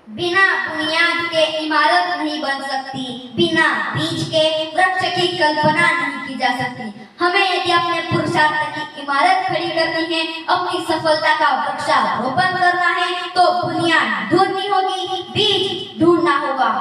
बिना बुनियाद के इमारत नहीं बन सकती, बिना बीज के वृक्ष की कल्पना नहीं की जा सकती। हमें यदि अपने पुरुषार्थ की इमारत खड़ी करनी है, अपनी सफलता का वृक्षारोपण करना है, तो बुनियाद ढूंढनी होगी, बीज ढूंढना होगा।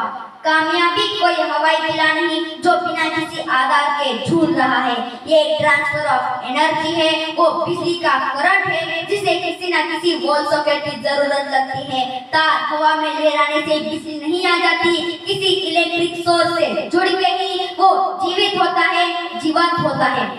कामयाबी कोई हवाई किला नहीं जो बिना किसी आधार के झूल रहा है। ये ट्रांसफर ऑफ एनर्जी है, वो बिजली का करंट है जिसे किसी न किसी वॉल सॉकेट की जरूरत लगती है। तार हवा में लहराने से बिजली नहीं आ जाती, किसी इलेक्ट्रिक सोर्स से जुड़ के ही वो जीवित होता है, जीवंत होता है।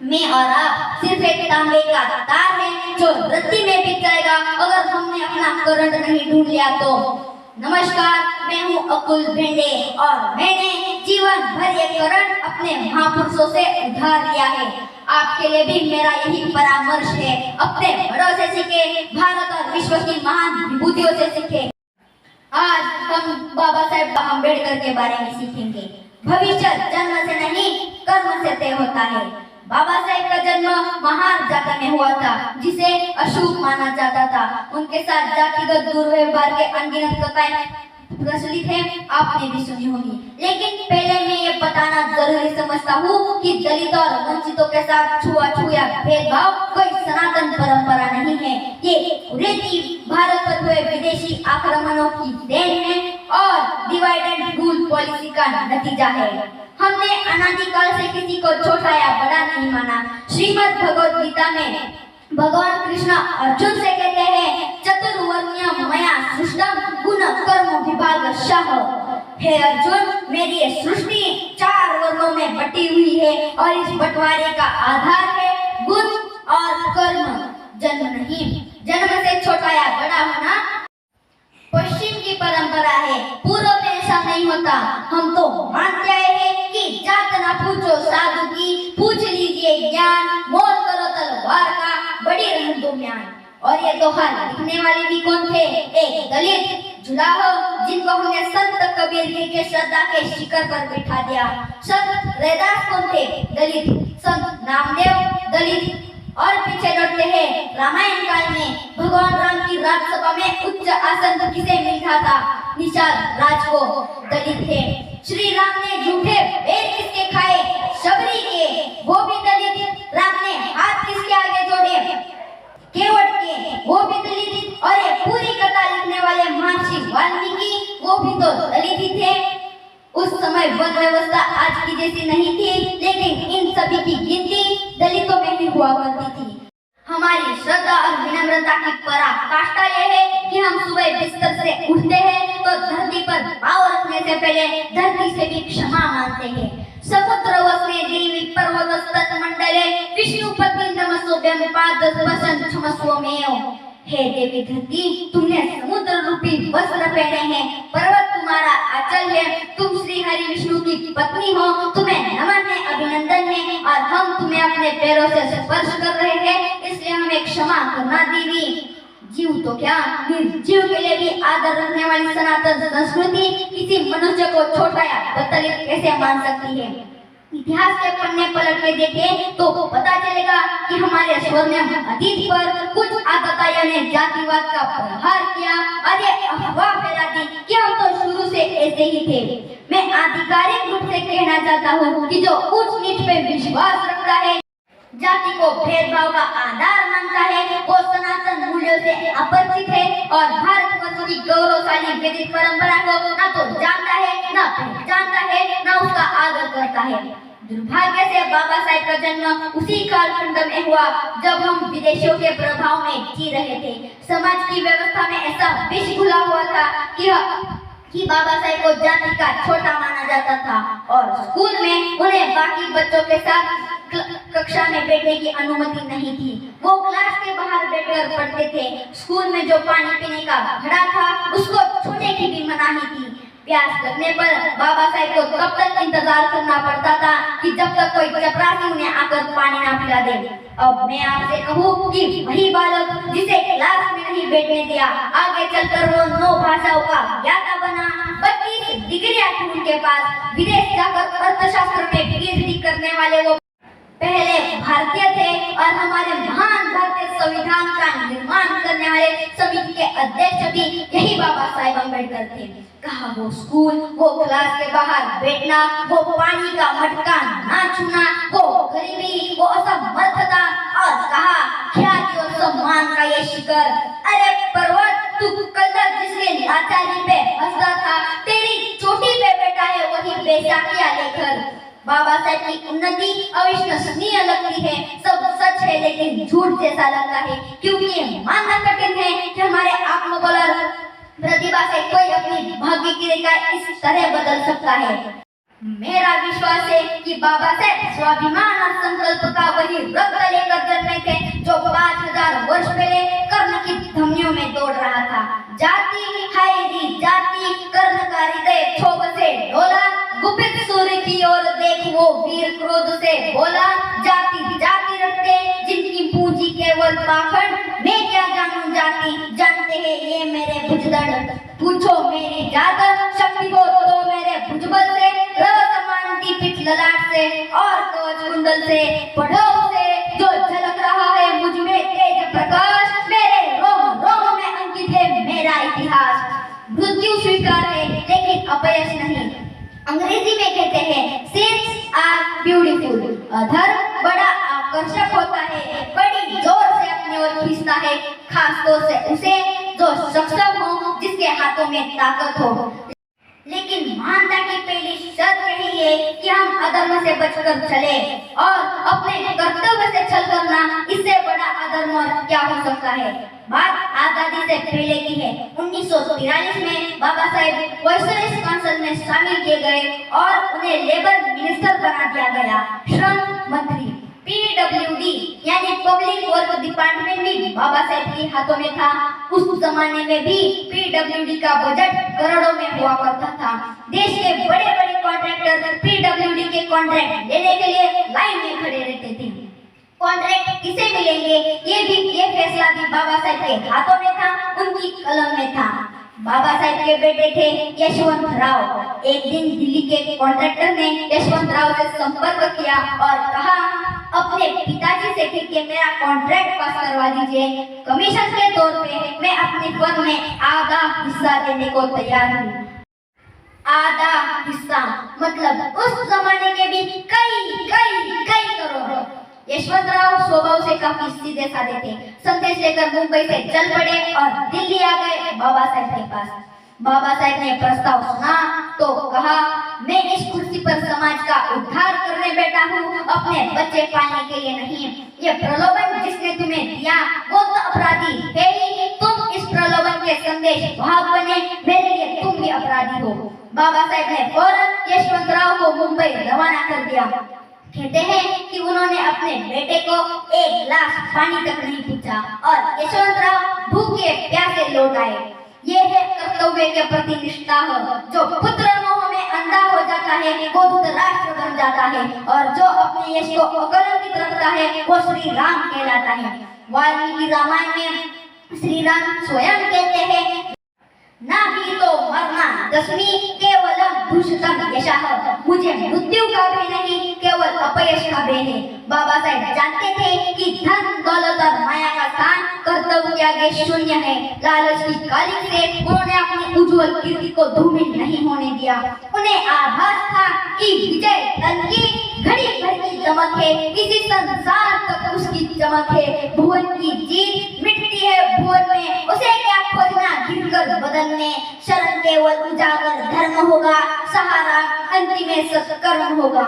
मैं और आप सिर्फ एक तांबे का तार है जो रत्ती में बिक जाएगा अगर हमने अपना करंट नहीं ढूंढ लिया तो। नमस्कार, मैं हूँ अकुल भेंडे और मैंने जीवन भर ये करंट अपने महापुरुषों से उधार लिया है। आपके लिए भी मेरा यही परामर्श है, अपने बड़ों से सीखे, भारत और विश्व की महान विभूतियों से सीखे। आज हम बाबा साहेब अम्बेडकर के बारे में सीखेंगे। भविष्य जन्म से नहीं कर्म से तय होता है। बाबा साहेब का जन्म महार जाति में हुआ था जिसे अशुभ माना जाता था। उनके साथ जातिगत दुर्व्यवहार के अनगिनत कथाएं प्रचलित है, आपने भी सुनी होगी। लेकिन पहले मैं ये बताना जरूरी समझता हूँ कि दलित और वंचितों के साथ छुआछूत या भेदभाव कोई सनातन परंपरा नहीं है। ये कुरीति भारत पर हुए विदेशी आक्रमणों की देन है और डिवाइड एंड रूल पॉलिसी का नतीजा है। हमने अनादिकाल से किसी को छोटा या बड़ा नहीं माना। श्रीमद् भगवद गीता में भगवान कृष्ण अर्जुन से कहते हैं, चतुर्वर्ण्य मया सृष्टम गुण कर्म विभागशः। हे अर्जुन, मेरी ये सृष्टि 4 वर्णों में बटी हुई है और इस बंटवारे का आधार है गुण और कर्म, जन्म नहीं। जन्म से छोटा या बड़ा होना पश्चिम की परंपरा है, पूर्व में ऐसा नहीं होता। हम तो मानते आए हैं कि जात ना पूछो साधु की, पूछ लीजिए ज्ञान, मोल करो तलवार का, बड़ी रहन दो ज्ञान। और ये दोहा लिखने वाले भी कौन थे? एक दलित जुलाहो जिनको हमने संत कबीर जी के श्रद्धा के शिखर पर बिठा दिया। संत रैदास कौन थे? दलित। संत नामदेव दलित। और पीछे लौटते हैं रामायण काल में भगवान राम की राजसभा में उच्च आसन किसे मिलता था? निषाद राज को, दलित थे। श्री राम ने झूठे वेद किसके खाए? शबरी के, वो भी दलित। राम ने हाथ किसके आगे जोड़े? केवट के, वो भी दलित। और ये पूरी कथा लिखने वाले महर्षि वाल्मीकि, वो भी तो दलित ही थे। उस समय वन व्यवस्था आज की जैसी नहीं थी, लेकिन इन सभी की गिनती दलितों में ही हुआ करती थी। हमारी श्रद्धा और विनम्रता की पराकाष्ठा यह है कि हम सुबह बिस्तर से उठते हैं तो धरती पर पाँव रखने से पहले धरती से भी क्षमा मांगते हैं। समुद्र वस्ने देवी पर्वत स्तन मंडले विष्णु पत्नी नमस्सोभ्यं पाद वसन क्षमस्वमेव। हे देवी धरती, तुमने समुद्र रूपी वस्त्र पहने हैं, पर्वत तुम्हारा आंचल है, तुम श्री हरि विष्णु की पत्नी हो, तुम्हें नमन है, अभिनंदन है, और हम तुम्हें अपने पैरों से स्पर्श कर रहे हैं, इसलिए हमें क्षमा करना देवी। जीव तो क्या, निर्जीव के लिए भी आदर रखने वाली सनातन संस्कृति किसी मनुष्य को छोटा या दलित कैसे मान सकती है? इतिहास के पन्ने पलट के देखें तो पता चलेगा कि हमारे स्वर्णिम अतीत पर कुछ आतताइयों ने जातिवाद का प्रहार किया और ये अफवाह फैला दी कि हम तो शुरू से ऐसे ही थे। मैं आधिकारिक रूप से कहना चाहता हूँ कि जो उच्च नीच पे विश्वास रखता है, जाति को भेदभाव का आधार मानता है, वो सनातन मूल्यों से अपरिचित है और भारतवर्ष की गौरवशाली वैदिक परंपरा को ना तो जानता है, ना पहचानता है, ना उसका आदर करता है। दुर्भाग्य से बाबा साहेब का जन्म उसी कालखंड में हुआ जब हम विदेशियों के प्रभाव में जी रहे थे। समाज की व्यवस्था में ऐसा विष घुला हुआ था कि बाबा साहेब को जाति का छोटा माना जाता था और स्कूल में उन्हें बाकी बच्चों के साथ कक्षा में बैठने की अनुमति नहीं थी। वो क्लास के बाहर बैठकर पढ़ते थे। स्कूल में जो पानी पीने का घड़ा था उसको छूने की भी मनाही थी। प्यास लगने पर बाबा साहेब को तब तक इंतजार करना पड़ता था कि जब तक कोई चपरासी उन्हें आकर पानी ना पिला दे। अब मैं आपसे कहूँ कि वही बालक जिसे क्लास में नहीं बैठने दिया, आगे चलकर वो 9 भाषाओं का ज्ञाता बना, 32 डिग्रियां थी उनके पास, विदेश जाकर अर्थशास्त्र में पीएचडी करने वाले वो पहले भारतीय थे और हमारे महान भारतीय संविधान का निर्माण करने वाले समिति के अध्यक्ष भी यही बाबा साहेब अम्बेडकर थे। कहा वो स्कूल, वो क्लास के बाहर बैठना, वो पानी का मटका ना छूना, वो गरीबी, वो असमर्थता, और कहा ख्याति और सम्मान का ये शिखर। अरे पर्वत, तू कल तक जिसके लाचारी पे हंसता था, तेरी चोटी पे बैठा है वही बेसाखिया लेकर। बाबा साहेब की उन्नति अविश्वसनीय लगती है, सब सच है लेकिन झूठ जैसा लगता है, क्योंकि मानना कठिन है कि हमारे आत्मबल और प्रतिभा से कोई अपनी भाग्य की रेखा इस तरह बदल सकता है। मेरा विश्वास है कि बाबा साहेब स्वाभिमान और संकल्प का वही रक्त लेकर जन्मे थे जो 5000 वर्ष पहले कर्ण की धमनियों में दौड़ रहा था। जाति हाय री जाति, कर्ण का हृदय क्षोभ से डोला, गुपित सूर्य की ओर देख वो वीर क्रोध से बोला, जाति जाति रखते जिनकी पूंजी केवल पाखंड, मैं क्या जानूं जाति, जानते हैं ये मेरे भुजदंड। पूछो मेरी जात शक्ति हो तो मेरे भुजबल से, रव समान दीपित ललाट से और कवच कुंडल से, पढ़ो उसे जो झलक रहा है मुझ में तेज प्रकाश, मेरे रोम रोम में अंकित है मेरा इतिहास। मृत्यु स्वीकार है लेकिन अपयश नहीं। अंग्रेजी में कहते हैं सिंस आर ब्यूटीफुल। धर्म बड़ा आकर्षक होता है, बड़ी जोर से अपनी ओर खींचता है, खास तौर से उसे जो सक्षम हो, जिसके हाथों में ताकत हो। लेकिन मानता की पहली शर्त यही है कि हम अधर्म से बचकर चले, और अपने कर्तव्य से छल करना, इससे बड़ा अधर्म और क्या हो सकता है। बात आजादी से पहले की है। 1943 में बाबा साहेब वायसराय काउंसिल में शामिल किए गए और उन्हें लेबर मिनिस्टर बना दिया गया। श्रम मंत्री PWD यानी पब्लिक वर्क डिपार्टमेंट भी बाबा साहेब के हाथों में था। उस जमाने में भी PWD का बजट करोड़ों में हुआ करता था। देश के बड़े बड़े कॉन्ट्रैक्टर PWD के कॉन्ट्रैक्ट लेने के लिए लाइन में खड़े रहते थे। कॉन्ट्रैक्ट किसे मिलेंगे ये फैसला भी बाबा साहेब के हाथों में था, उनकी कलम में था। बाबा साहेब के बेटे थे यशवंत राव। एक दिन दिल्ली के कॉन्ट्रैक्टर ने यशवंत राव से संपर्क किया और कहा अपने पिताजी से कि मेरा कॉन्ट्रैक्ट पास करवा दीजिए, कमीशन के तौर पे मैं अपनी फर्म में आधा हिस्सा देने को तैयार हूँ। आधा हिस्सा मतलब उस जमाने के भी कई करोड़। यशवंतराव स्वभाव से काफी सीधे साधे थे। संदेश लेकर मुंबई से चल पड़े और दिल्ली आ गए बाबा साहेब के पास। बाबा साहेब ने प्रस्ताव सुना तो कहा मैं इस कुर्सी पर समाज का उद्धार करने बैठा हूँ, अपने बच्चे पालने के लिए नहीं। ये प्रलोभन जिसने तुम्हें दिया वो तो अपराधी है ही, तुम इस प्रलोभन के संदेश भाग बने, मेरे लिए तुम भी अपराधी हो। बाबा साहेब ने फौरन यशवंतराव को मुंबई रवाना कर दिया। कहते हैं कि उन्होंने अपने बेटे को एक गिलास पानी तक नहीं पूछा और यशवंतराव भूखे प्यासे लौट आए। ये है कर्तव्य के प्रति निष्ठा जो पुत्र मोह में अंधा हो जाता है वो धृतराष्ट्र बन जाता है, और जो अपने यश को अकलंकित रखता है वो श्री राम कहलाता है। वाल्मीकि रामायण में श्री राम स्वयं कहते हैं ना ही तो मरना दशमी केवलम दुष्टम यशः, मुझे मृत्यु का भय नहीं केवल अपयश का भय है। बाबा साहेब जानते थे कि धन दौलत और माया का स्थान कर्तव्य के आगे शून्य है। लालच की कालिक से उन्होंने अपनी उज्जवल कीर्ति को धूमिल नहीं होने दिया। उन्हें आभास था कि विजय धन की घड़ी भर की चमक है, इसी संसार तक उसकी चमक है। भुवन की जीत मिटती है भुवन में, उसे क्या खोजना गिरकर बदन में। शरण केवल उजागर धर्म होगा, सहारा अंतिम सत्कर्म होगा।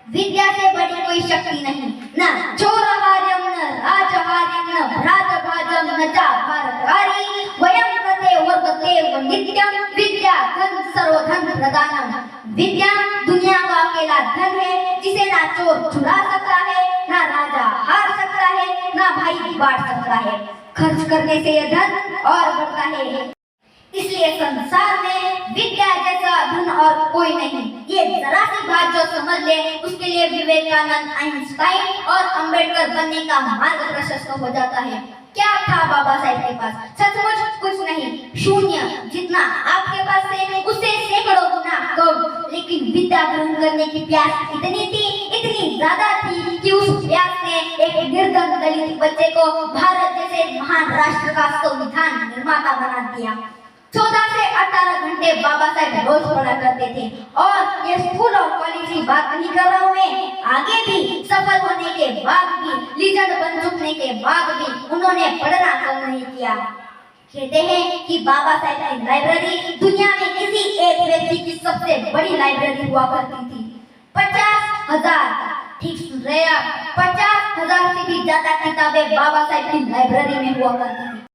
विद्या से बड़ी कोई शक्ति नहीं, न चोरहार्यम न राजहार्यम न भ्रातभाजम न च भारकारी, वयं कृते वर्तते नित्यम विद्या धन सर्वधन प्रदानम। विद्या दुनिया का अकेला धन है जिसे ना चोर चुरा सकता है, ना राजा हार सकता है, ना भाई बांट सकता है। खर्च करने से यह धन और बढ़ता है। इसलिए संसार में विद्या जैसा धन और कोई नहीं। ये जरा सी बात जो समझ ले उसके लिए विवेकानंद, आइंस्टाइन और अंबेडकर बनने का मार्ग प्रशस्त हो जाता है। क्या था बाबा साहेब के पास? सचमुच कुछ नहीं, शून्य। जितना आपके पास है उससे सैकड़ों गुना कम। लेकिन विद्या ग्रहण करने की प्यास इतनी थी, इतनी ज्यादा थी कि उस प्यास से एक निर्धन दलित बच्चे को भारत जैसे महान राष्ट्र का संविधान निर्माता बना दिया। 14 से 18 घंटे बाबा साहेब रोज पढ़ा करते थे और ये स्कूल और कॉलेज की बात नहीं कर रहा हूँ मैं, आगे भी सफल होने के बाद भी, लीजेंड बन चुकने के बाद भी उन्होंने पढ़ना कम नहीं किया। कहते हैं कि बाबा साहेब की लाइब्रेरी दुनिया में किसी एक व्यक्ति की सबसे बड़ी लाइब्रेरी हुआ करती थी। 50,000, ठीक सुन रहे आप, 50,000 से भी ज्यादा किताबें बाबा साहेब की लाइब्रेरी में हुआ करती थी।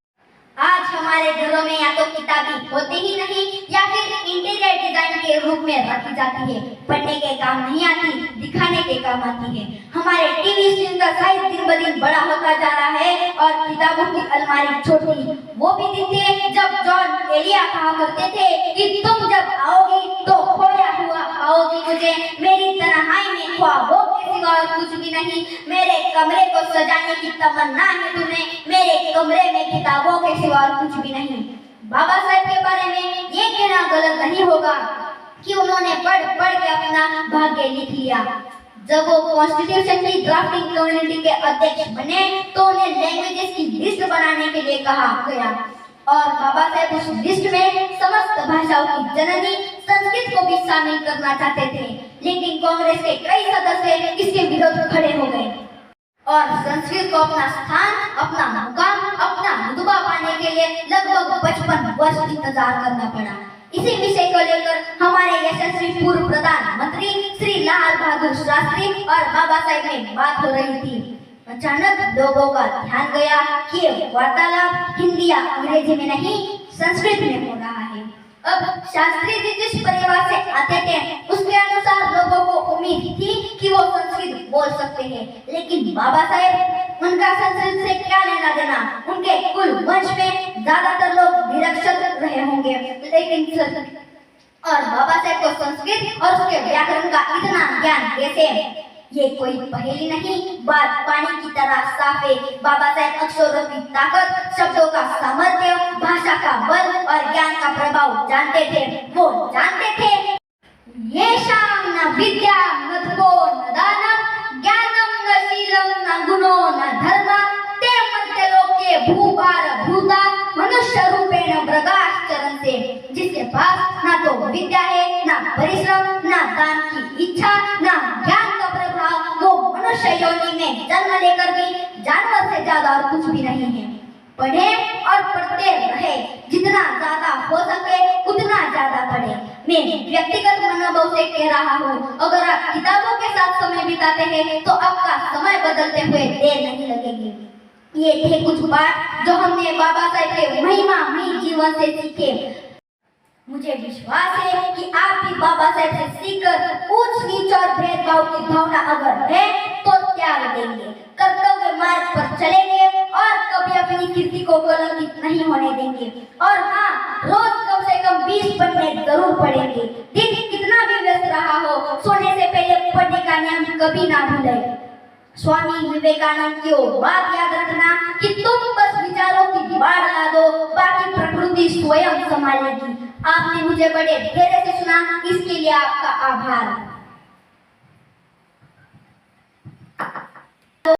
आज हमारे घरों में या तो किताबें होती ही नहीं या फिर इंटीरियर डिजाइन के रूप में रखी जाती है। पढ़ने के काम नहीं आती, दिखाने के काम आती है। हमारे टीवी स्क्रीन का साइज दिन ब दिन बड़ा होता जा रहा है और किताबों की अलमारी छोटी। वो भी दिन थे जब जॉन एलिया कहा करते थे कि तुम जब आओगी तो खोया हुआ पाओगी मुझे, मेरी तन्हाई में ख्वाबों के सिवा और कुछ भी नहीं। मेरे कमरे को सजाने की तमन्ना है तुम्हें, मेरे कमरे में किताबों के सिवा और कुछ भी नहीं। बाबा साहेब के बारे में ये कहना गलत नहीं होगा कि उन्होंने पढ़ पढ़ के अपना भाग्य लिख लिया। जब वो कॉन्स्टिट्यूशन की ड्राफ्टिंग कम्युनिटी के अध्यक्ष बने तो उन्हें लैंग्वेजेस की लिस्ट बनाने के लिए कहा गया और बाबा साहेब उस लिस्ट में समस्त भाषाओं की जननी संस्कृत को भी शामिल करना चाहते थे, लेकिन कांग्रेस के कई सदस्य इसके विरोध खड़े हो गए और संस्कृत को अपना स्थान, अपना मुकाम, अपना रुतबा पाने के लिए लगभग 55 वर्ष इंतजार करना पड़ा। इसी विषय को लेकर हमारे यशस्वी पूर्व प्रधानमंत्री श्री लाल बहादुर शास्त्री और बाबा साहेब में बात हो रही थी। अचानक लोगों का ध्यान गया कि वार्तालाप हिंदी या अंग्रेजी में नहीं, संस्कृत में हो रहा है। अब शास्त्री जी जिस परिवार से आते थे उसके अनुसार लोगों को उम्मीद थी कि वो संस्कृत बोल सकते हैं, लेकिन बाबा साहेब, उनका संस्कृत से क्या लेना देना। उनके कुल वंश में ज्यादातर लोग निरक्षर रहे होंगे, लेकिन और बाबा साहेब को संस्कृत और उसके व्याकरण का इतना ज्ञान कैसे? ये कोई पहेली नहीं, बात पानी की तरह साफ है। बाबा साहेब अक्षरों की ताकत, शब्दों का सामर्थ्य, भाषा का बल और ज्ञान का प्रभाव जानते थे। वो जानते थे ये शाम न विद्या मधुको न दानम, ज्ञानम न शीलम न गुणो न धर्म, ते मर्त्य लोके भूभार भूता, मनुष्य रूपेण मृगाश्चरण से। जिसके पास ना तो विद्या है, ना परिश्रम, ना दान की इच्छा, ना ज्ञान का प्रभाव, वो मनुष्य योनि में जन्म लेकर भी जानवर से ज्यादा और कुछ भी नहीं है। पढ़े और पढ़ते रहे, जितना ज्यादा हो सके उतना ज्यादा पढ़े। मैं व्यक्तिगत मनोभाव से कह रहा हूँ, अगर आप किताबों के साथ समय बिताते हैं तो आपका समय बदलते हुए देर नहीं लगेगी। ये थे कुछ बात जो हमने बाबा साहेब के महिमामयी जीवन से सीखे। मुझे विश्वास है कि आप भी बाबा साहेब से सीखकर ऊंच नीच और भेदभाव की भावना अगर है तो त्याग देंगे, कर्तव्य मार्ग पर चलेंगे और कभी अपनी कीर्ति को कलंकित नहीं होने देंगे। और हाँ, रोज कम से कम 20 पन्ने जरूर पढ़ेंगे। दिन कितना भी व्यस्त रहा हो, सोने से पहले पढ़ने का नियम कभी ना भूलें। स्वामी विवेकानंद की बात याद रखना कि तुम बस विचारों की बाढ़ ला दो, बाकी प्रकृति स्वयं संभालेगी। आपने मुझे बड़े धैर्य से सुना, इसके लिए आपका आभार।